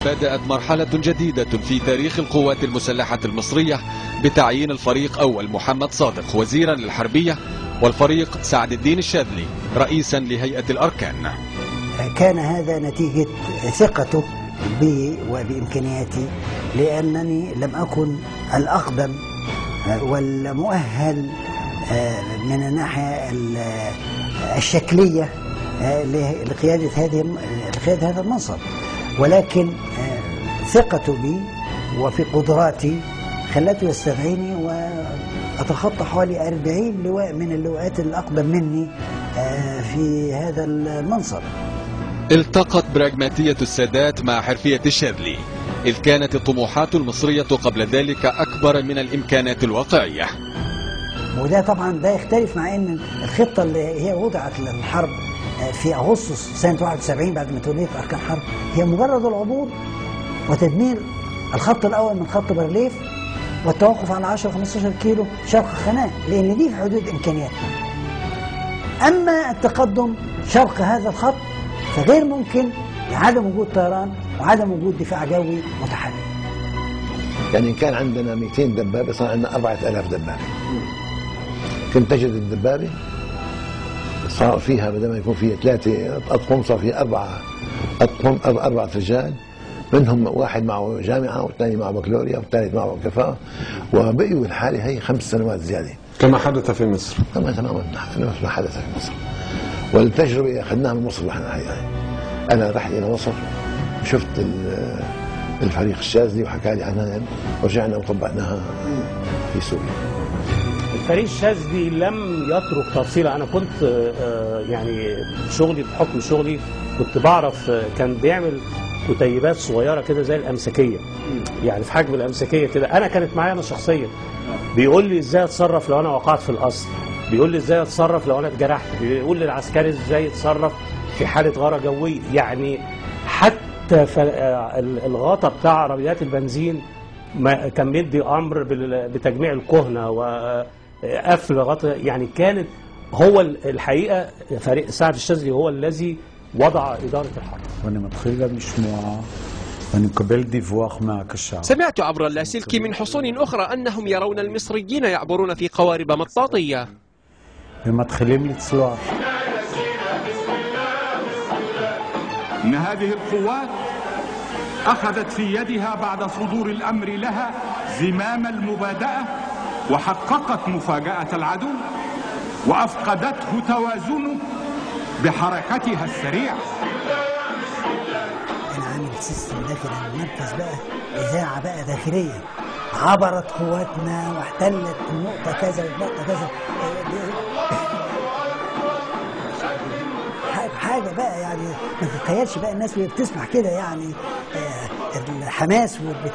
بدأت مرحلة جديدة في تاريخ القوات المسلحة المصرية بتعيين الفريق أول محمد صادق وزيرا للحربية والفريق سعد الدين الشاذلي رئيسا لهيئة الأركان. كان هذا نتيجة ثقته بي وبإمكانياتي، لأنني لم أكن الأقدم والمؤهل من الناحية الشكلية لقيادة هذا المنصب، ولكن ثقته بي وفي قدراتي خلته يستدعيني وأتخطى حوالي 40 لواء من اللواءات الأقدم مني في هذا المنصب. التقت براغماتية السادات مع حرفية الشاذلي، إذ كانت الطموحات المصرية قبل ذلك أكبر من الإمكانات الواقعية. وده طبعا ده يختلف مع أن الخطة اللي هي وضعت للحرب في أغسطس سنة 71 بعد ما توليت أركان حرب هي مجرد العبور وتدمير الخط الأول من خط بارليف والتوقف على 10-15 كيلو شرق خناء، لأن دي في حدود إمكانياتنا. أما التقدم شرق هذا الخط فغير ممكن لعدم وجود طيران وعدم وجود دفاع جوي متحرك. يعني كان عندنا 200 دبابة صار عندنا 4000 دبابة. كنت تجد الدبابة صار فيها بدل ما يكون فيها 3 أطقم صار فيها 4 أطقم، 4 رجال، منهم واحد معه جامعة والثاني معه بكالوريا والثالث معه كفاءة، وبقيوا الحالة هي 5 سنوات زيادة كما حدث في مصر. تماما نفس ما حدث في مصر. والتجربة أخذناها من مصر نحن. أنا رحت إلى مصر شفت الفريق الشاذلي وحكى لي عنها ورجعنا وطبقناها في سوريا. الفريق الشاذلي لم يترك تفصيلة. أنا كنت يعني شغلي بحكم شغلي كنت بعرف كان بيعمل كتيبات صغيرة كده زي الأمسكية، يعني في حجم الأمسكية كده. أنا كانت معايا أنا شخصيا، بيقول لي إزاي أتصرف لو أنا وقعت في القصر، بيقول لي إزاي أتصرف لو أنا اتجرحت، بيقول للعسكري إزاي يتصرف في حالة غارة جوية. يعني حتى الغطا بتاع عربيات البنزين كان مدي أمر بتجميع الكهنة وقفل غطا. يعني كانت هو الحقيقة فريق سعد الشاذلي هو الذي وضع إدارة الحرب. سمعت عبر اللاسلكي من حصون أخرى أنهم يرون المصريين يعبرون في قوارب مطاطية. إن هذه القوات أخذت في يدها بعد صدور الأمر لها زمام المبادئة وحققت مفاجأة العدو وأفقدته توازنه بحركتها السريعة. أنا عامل سيستم داخل المركز بقى، إذاعة بقى داخلية، عبرت قواتنا واحتلت النقطة كذا والنقطة كذا، حاجة بقى يعني ما تتخيلش بقى الناس وهي بتسمع كده، يعني الحماس والبتاع.